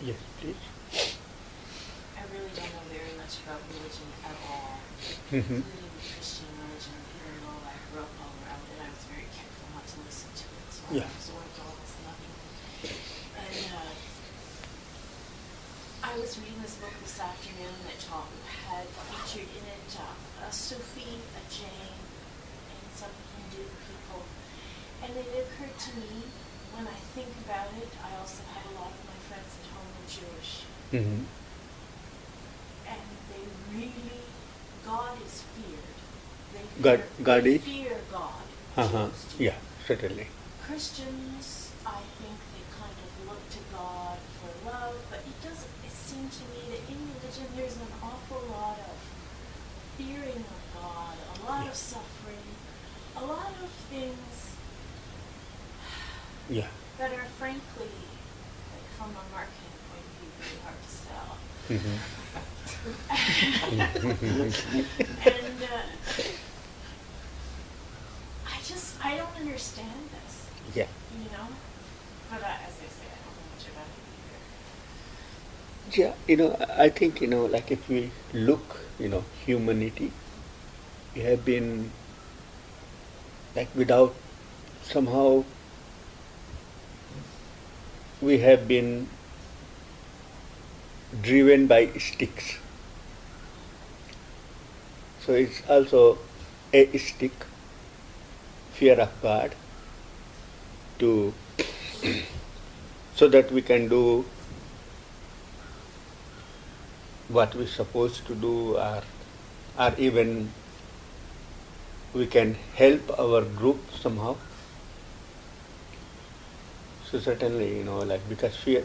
Yes, please. I really don't know very much about religion at all, Mm-hmm. including Christian religion, even though I grew up all around it. I was very careful not to listen to it, so I Yeah. absorbed all this nothing. And I was reading this book this afternoon that had featured in it a Sufi, a Jain, and some Hindu people. And it occurred to me, when I think about it, I also have a lot of my friends at home are Jewish. Mm-hmm. And they really, God is feared. God they is? fear God. Uh-huh. Jews do. Yeah, certainly. Christians, I think they kind of look to God for love, but it seemed to me that in religion there's an awful lot of fearing of God, a lot of suffering, a lot of things Yeah. that are frankly, like from a marketing point of view, very hard to sell. Mm-hmm. And I don't understand this, Yeah. you know? But as I say, I don't know much about it either. Yeah, I think, like if we look, humanity, we have been, like without somehow, we have been driven by sticks. So it's also a stick, fear of God, to so that we can do what we're supposed to do, or even we can help our group somehow. So certainly, like because fear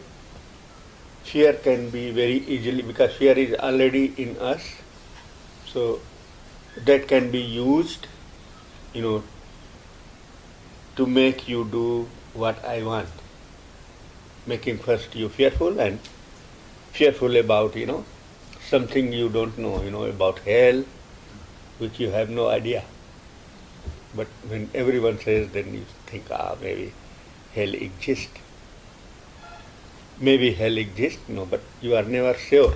can be very easily, because fear is already in us, so that can be used, to make you do what I want, making first you fearful and fearful about, something you don't know, about hell, which you have no idea. But when everyone says, then you think, maybe hell exists. Maybe hell exists, but you are never sure.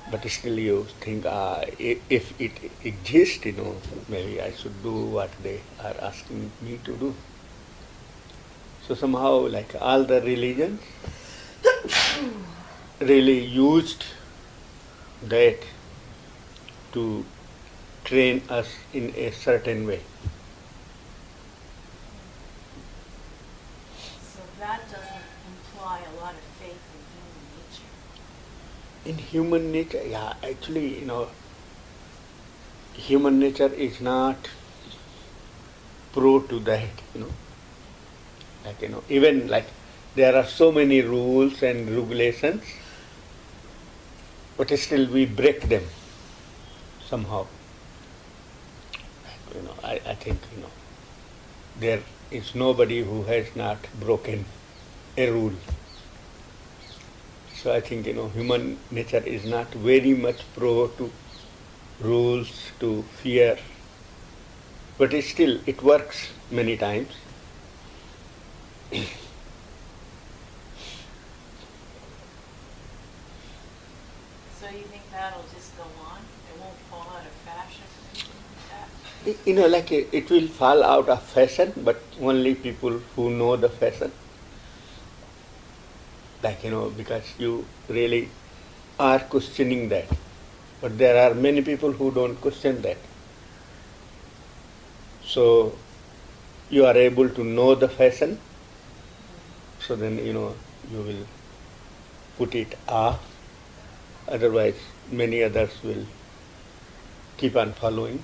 But still you think, if it exists, maybe I should do what they are asking me to do. So somehow, like all the religions really used that to train us in a certain way. So that doesn't imply a lot of faith in human nature. In human nature, yeah, actually, human nature is not pro to that. Like, even like there are so many rules and regulations, but still we break them somehow. I think, there is nobody who has not broken a rule. So I think, human nature is not very much pro to rules, to fear, but still it works many times. So you think that'll just go on? It won't fall out of fashion or anything like that? Like it will fall out of fashion, but only people who know the fashion. Like, because you really are questioning that. But there are many people who don't question that. So you are able to know the fashion, so then, you will put it off. Otherwise, many others will keep on following.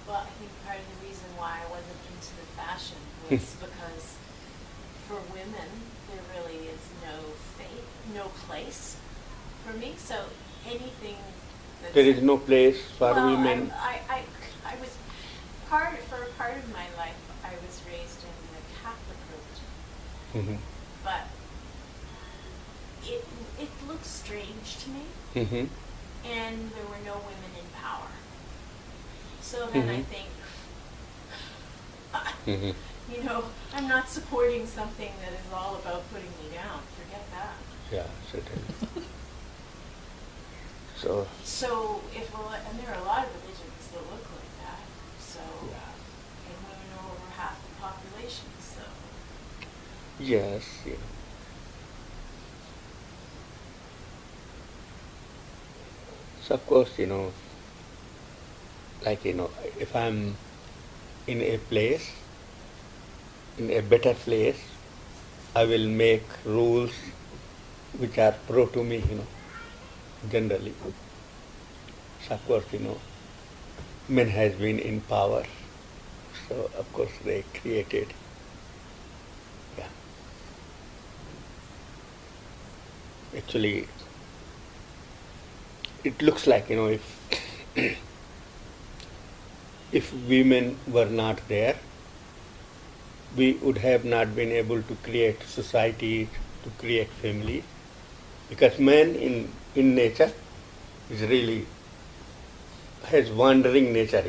Well, I think part of the reason why I wasn't into the fashion was because for women there really is no place for me. So anything that's There is no place for well, women. I was for a part of my life I was raised in the Catholic religion, Mhm. but it looks strange to me, Mm-hmm. and there were no women in power. So then I think, Mm-hmm. you know, I'm not supporting something that is all about putting me down. Forget that. Yeah, certainly. So, And there are a lot of religions that look like that. So, yeah. and women are over half the population. So, Yes, yeah. So of course, like, if I'm in a place, in a better place, I will make rules which are pro to me, generally. So of course, men has been in power. So of course they created, yeah. Actually, it looks like, if women were not there, we would have not been able to create societies, to create families, because man in nature is really has wandering nature,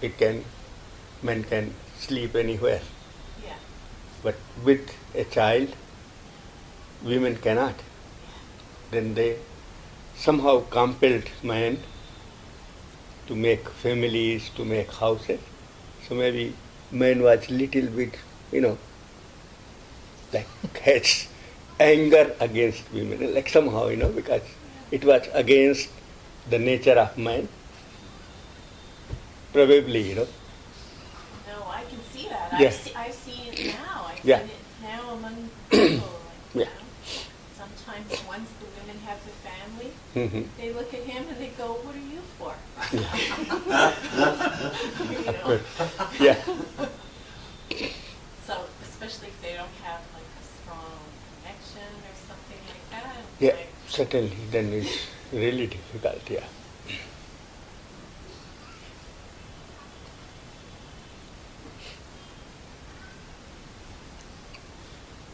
It can, man can sleep anywhere, yeah. but with a child, women cannot. Then they somehow compelled man to make families, to make houses. So maybe man was little bit, like has anger against women, like somehow, because it was against the nature of man. Probably, No, I can see that. Yeah. I see it now. I see Yeah. it now among people. Like, Yeah. sometimes once the women have the family, Mm-hmm. they look at him and they go, "What are you for?" You know? Good. Yeah. So especially if they don't have like a strong connection or something like that. Yeah, Like, certainly. Then it's really difficult, yeah.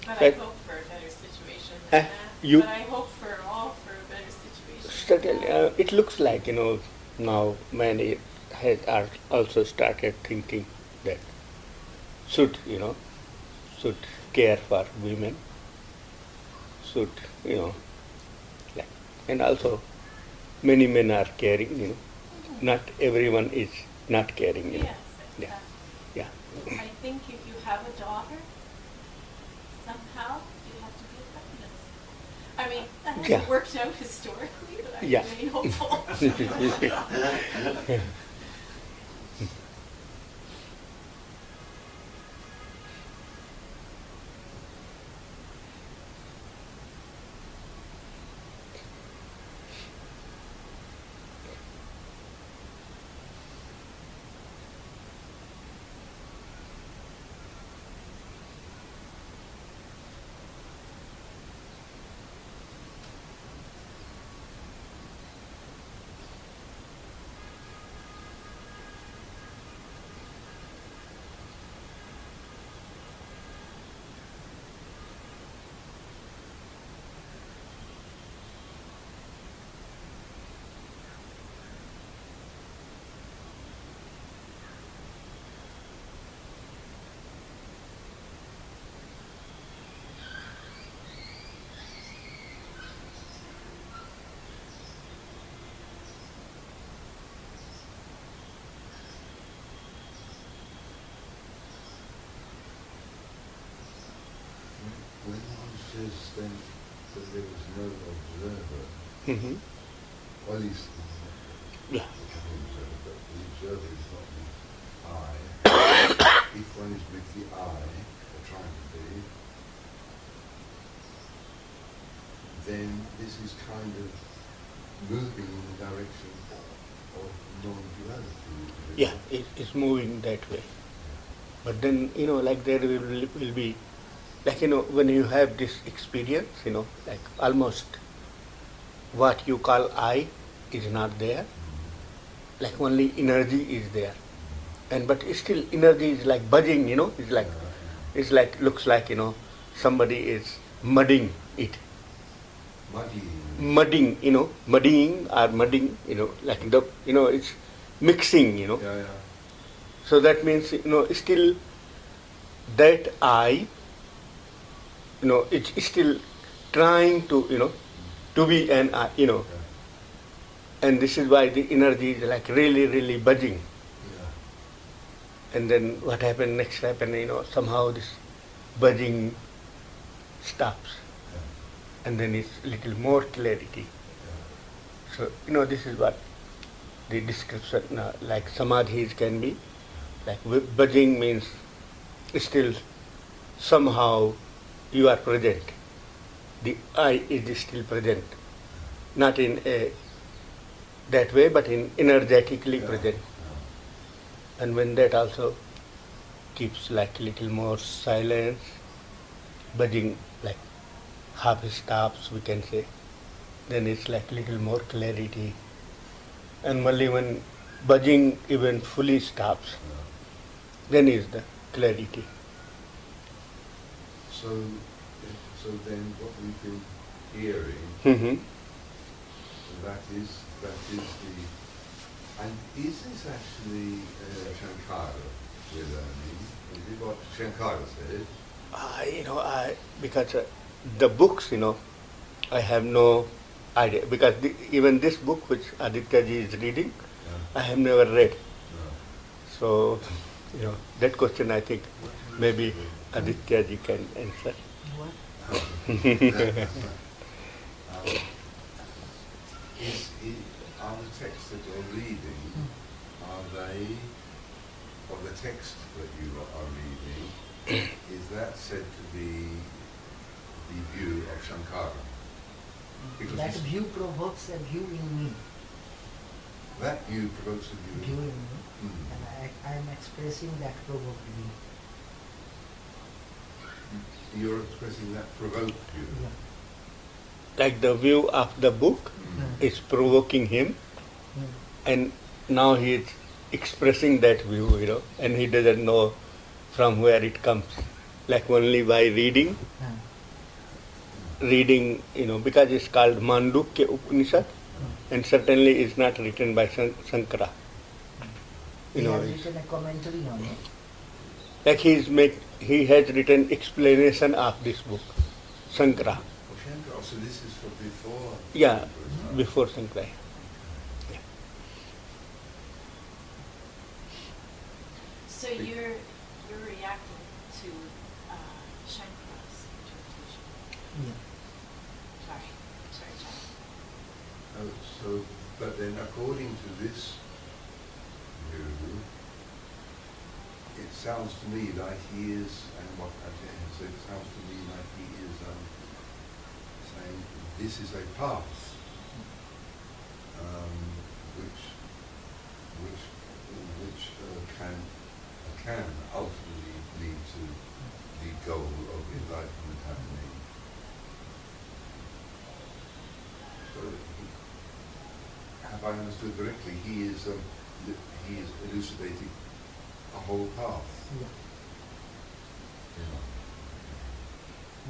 but I Right. hope for a better situation Uh, than that. you- But I hope for a better situation. Certainly. It looks like, now many are also started thinking that should, should care for women, should, like, and also many men are caring, Not everyone is not caring, Yes, Yeah. exactly. Yeah. I think if you have a daughter, somehow you have to be a feminist. I mean, that hasn't Yeah. worked out historically, but I Yeah. remain hopeful. When one says then that there was no observer, Mm-hmm. well, at least Yeah. the observer, but the observer is not the eye. If one is with the eye, or trying to be, then this is kind of moving in the direction of non-duality. Yeah, it's moving that way. But then, like there will be, like, when you have this experience, like almost what you call I is not there, like only energy is there. And but still energy is like buzzing, it's like, looks like, somebody is mudding it. Muddying mudding, muddying or mudding, like it's mixing, Yeah. So that means, still that I, it's still trying to, to be an I, Yeah. and this is why the energy is like really, really buzzing. Yeah. And then what happened next happened, somehow this buzzing stops. Yeah. And then it's little more clarity. Yeah. So, this is what the description, like samadhis can be. Like buzzing means still somehow you are present. The I is still present. Not in a that way, but in energetically Yeah. present. Yeah. And when that also keeps like little more silence, buzzing like half stops, we can say, then it's like little more clarity. And only when buzzing even fully stops, Yeah. then is the clarity. So, then what we've been hearing, Mm-hmm. that is the, and is this actually Shankara we're learning? Is it what Shankara said? Because the books, I have no idea. Because even this book which Aditya ji is reading, Yeah. I have never read. No. So, that question I think What do you maybe say? Aditya ji can answer. Are the texts that you're reading, are they, or the text that you are reading, is that said to be the view of Shankara? Because That this- view provokes a view in me. that view provokes a View view. in me. Hmm. And I am expressing that provoked view. You're expressing that provoked view. Yeah. Like the view of the book Hmm. is provoking him, Mm. and now he is expressing that view, and he doesn't know from where it comes. Like only by reading, because it's called Mandukya Upanishad, and certainly it's not written by Sankara. He has It's written a commentary on it. like he has written explanation of this book, Sankara. Oh, Shankara, so this is for before? Yeah, Shankara. before Sankara. Yeah. So you're reacting to Shankara's interpretation. Yeah. Sorry, John. Oh, so, but then according to this view, it sounds to me like he is, and what Ajay has said, it sounds to me like he is saying this is a path which can ultimately lead to the goal of enlightenment happening. So, have I understood correctly? He is elucidating a whole path. Yeah. Yeah.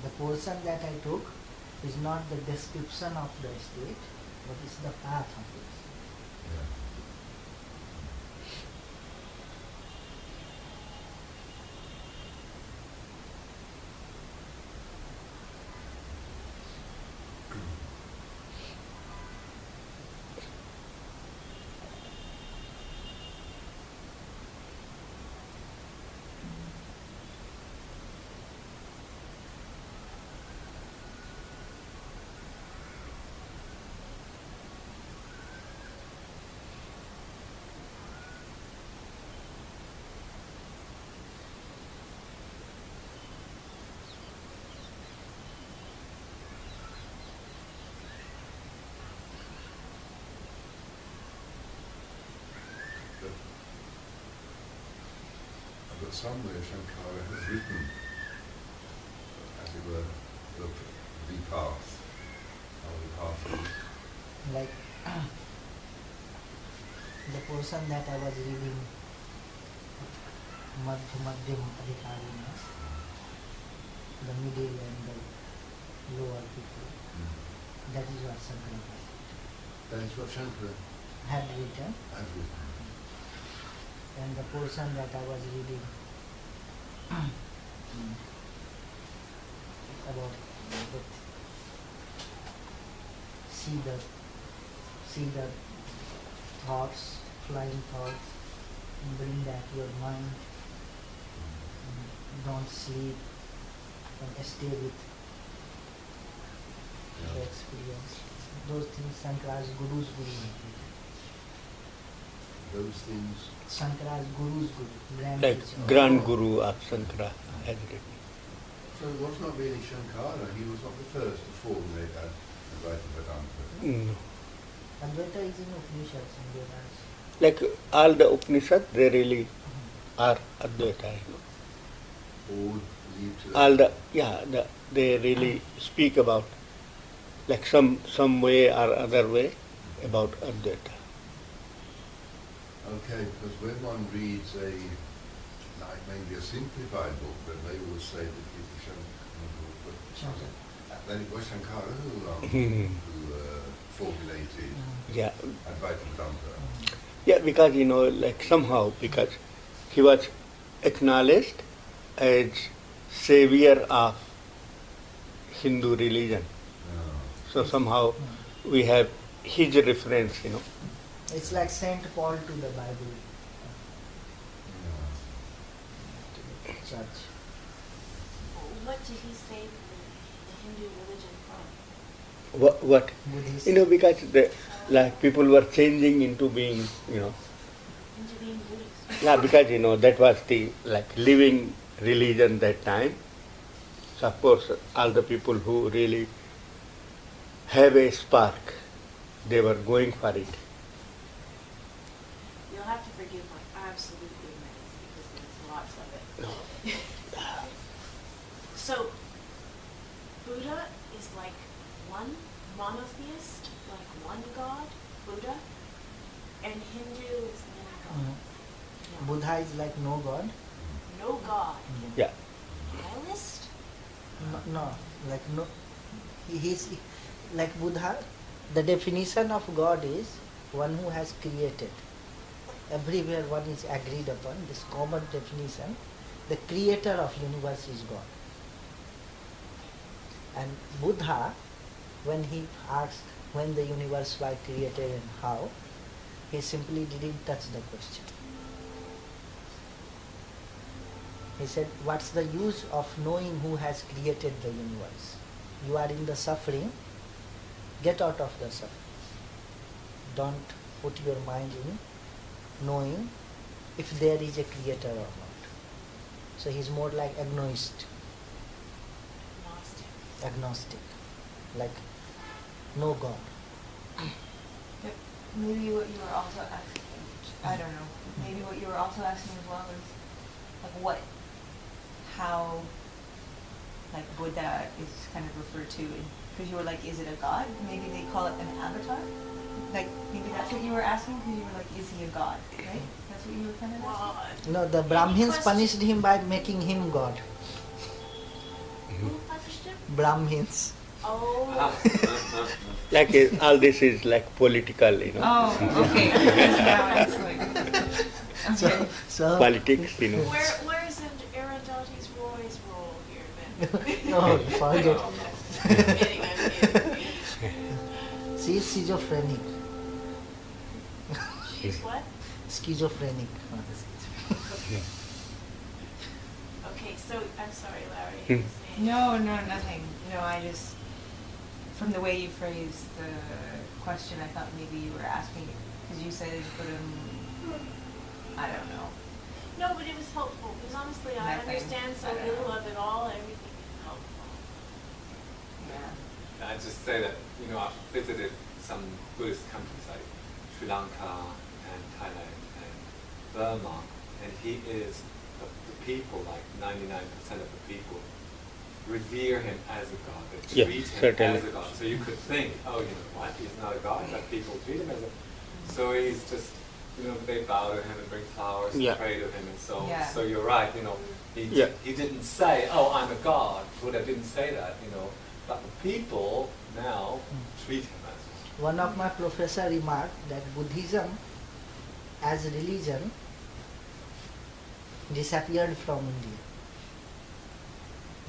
The portion that I took is not the description of the state, but it's the path of it. Yeah. But somewhere Shankara has written, as it were, the path, how the path is. Like the portion that I was reading, Madhyam Adhikarina, the middle and the lower people. That is what Shankara That is what Shankara had written. has written. And the portion that I was reading about that see the thoughts, flying thoughts, bring back your mind, don't sleep, and stay with the experience. Those things Shankara's Guru's Guru had written. Those things. Shankara's Guru's Guru, Grand Like teacher. Grand Guru of Sankara has written. So it was not really Shankara. He was not the first to formulate that Advaita Vedanta. No. Advaita is in Upanishads and Vedas. Like all the Upanishads, they really are Advaita. Or lead to that. All they really speak about, like some way or other way about Advaita. Okay, because when one reads like maybe a simplified book, then they will say that it was Shankara. Then it was Shankara who formulated Yeah. Advaita Vedanta. Yeah, because like somehow, because he was acknowledged as savior of Hindu religion. So somehow we have his reference, It's like Saint Paul to the Bible, to the church. What did he say the Hindu religion from? What? Buddhist. Because like people were changing into being, Into being Buddhist. yeah, because that was the like living religion that time. So of course all the people who really have a spark, they were going for it. You'll have to forgive my absolute ignorance because there's lots of it. So, Buddha is like one monotheist, like one god, Buddha, and Hindu is many gods. No. Buddha is like no God. No god. Yeah. Nihilist? No, like no. He's like Buddha. The definition of God is one who has created. Everywhere one is agreed upon this common definition. The creator of universe is God. And Buddha, when he asked when the universe was created and how, he simply didn't touch the question. He said, what's the use of knowing who has created the universe? You are in the suffering, get out of the suffering. Don't put your mind in knowing if there is a creator or not. So he's more like agnostic, like no God. But maybe what you were also asking, I don't know, maybe what you were also asking as well is like how like Buddha is kind of referred to, because you were like, is it a god? Maybe they call it an avatar? Like maybe that's what you were asking, because you were like, is he a god, right? That's what you were kind of asking? No, the Brahmins punished him by making him God. Who punished him? Brahmins. Oh. Like all this is like political, Oh, okay. Now it's like, okay. So politics, Where's Arundatis Roy's role here then? no, forget. I'm kidding. She is schizophrenic. She's what? Schizophrenic. Okay, so I'm sorry, Larry. You were saying- No, nothing. No, I just, from the way you phrased the question, I thought maybe you were asking, because you said put him, I don't know. No, but it was helpful, because honestly, I Nothing. understand so I don't little know. of it all. Everything is helpful. Yeah. I'd just say that, I've visited some Buddhist countries like Sri Lanka and Thailand and Burma, and he is, the people, like 99% of the people, revere him as a god. They Yeah, treat him certainly. as a god. So you could think, what, he's not a god, but people treat him as a... So he's just, they bow to him and bring flowers Yeah. and pray to him and so Yeah. So you're right, Yeah. he didn't say, oh, I'm a god. Buddha didn't say that, But the people now treat him as One of my professor remarked that Buddhism as religion disappeared from India.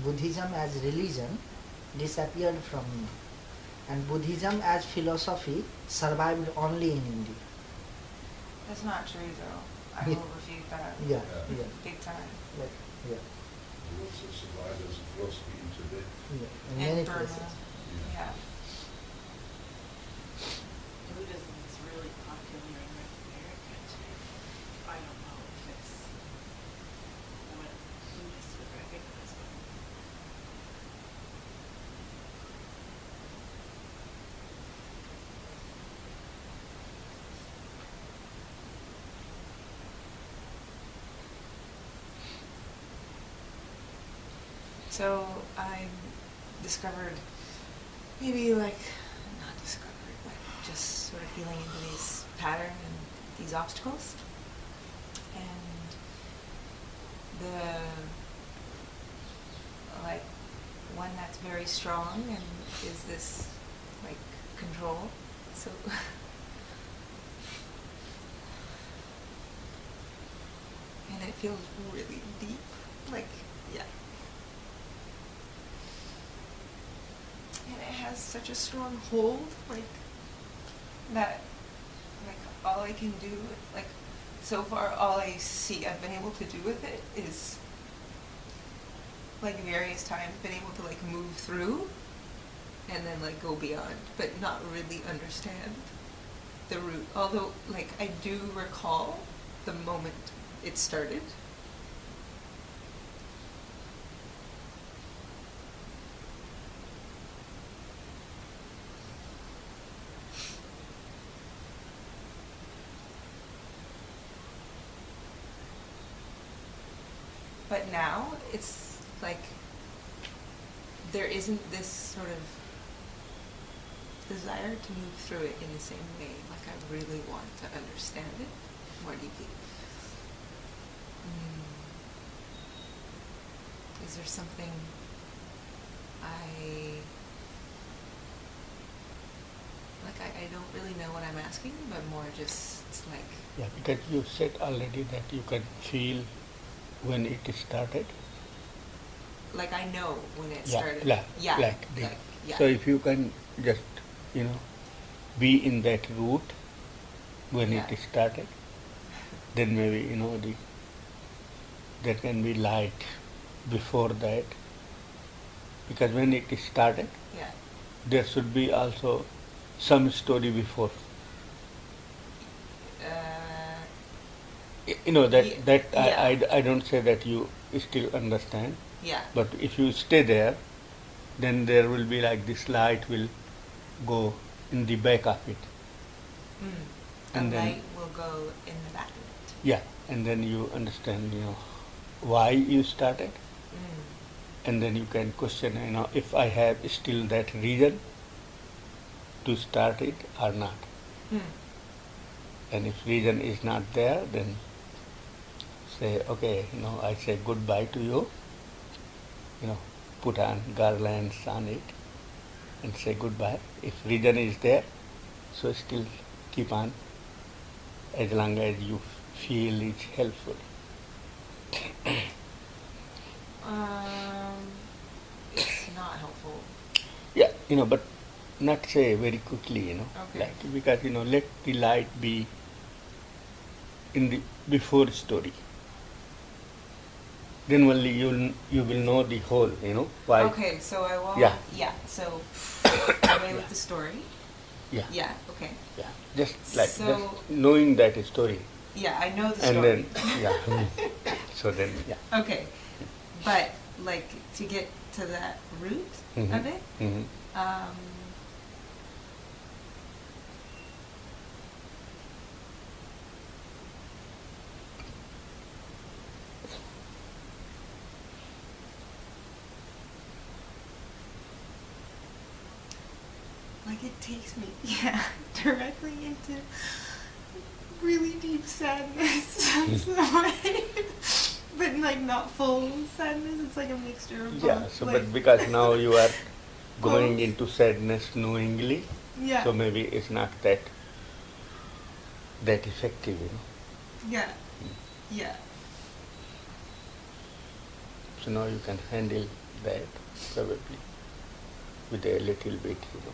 Buddhism as religion disappeared from India. And Buddhism as philosophy survived only in India. That's not true though. I Yeah. will refute that. Yeah, Yeah. yeah, Big time. yeah, yeah, It also survived as a philosophy in Tibet. yeah. In And many Burma. places. Yeah. Buddhism is really popular in North America too. I don't know if it's what Buddhists would recognize, but So I discovered, maybe like, not discovered, but just sort of feeling into these patterns and these obstacles. And the, like, one that's very strong and is this, like, control. So, and it feels really deep, like, yeah. And it has such a strong hold, like, that, like, all I can do, like, so far, all I see I've been able to do with it is, like, various times been able to, like, move through and then, like, go beyond, but not really understand the root. Although, like, I do recall the moment it started. But now it's like there isn't this sort of desire to move through it in the same way. Like I really want to understand it more deeply. Is there something I don't really know what I'm asking, but more just like, Yeah, because you said already that you can feel when it started. like I know when it Yeah, started. like, Yeah. like the- Like, yeah. So if you can just, be in that root when Yeah. it started, then maybe, there can be light before that. Because when it started, Yeah. there should be also some story before. That Ye- that yeah. I don't say that you still understand, Yeah. but if you stay there, then there will be like this light will go in the back of it. The And then- light will go in the back of it. Yeah, and then you understand, why you started, and then you can question, if I have still that reason to start it or not. And if reason is not there, then say, okay, I say goodbye to you, put on garlands on it and say goodbye. If reason is there, so still keep on as long as you feel it's helpful. It's not helpful. Yeah, but not say very quickly, Okay. like, because, let the light be in the before story. Then only you will know the whole, why. Okay, so I won't. Yeah. Yeah. So away with the story. Yeah. Yeah. Okay. Yeah, just like So- just knowing that story, Yeah, I know the and story. then yeah, so then yeah. Okay, but like to get to that root Mhm. of it, Mhm. like it takes me, yeah, directly into really deep sadness. But like not full sadness. It's like a mixture of both. Yeah, so like, but because now you are going into sadness knowingly. Yeah. So maybe it's not that effective, you know. Yeah. Yeah. So now you can handle that probably with a little bit, you know,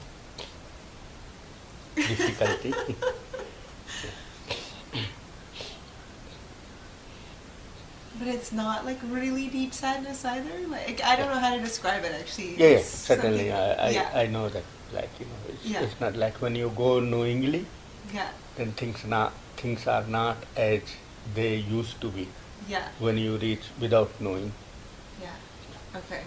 difficulty. But it's not like really deep sadness either. Like I don't know how to describe it actually. Yeah, It's certainly. something- I know that. Like, you know, Yeah. it's not like when you go knowingly, Yeah. then things are not as they used to be Yeah. when you reach without knowing. Yeah. Okay.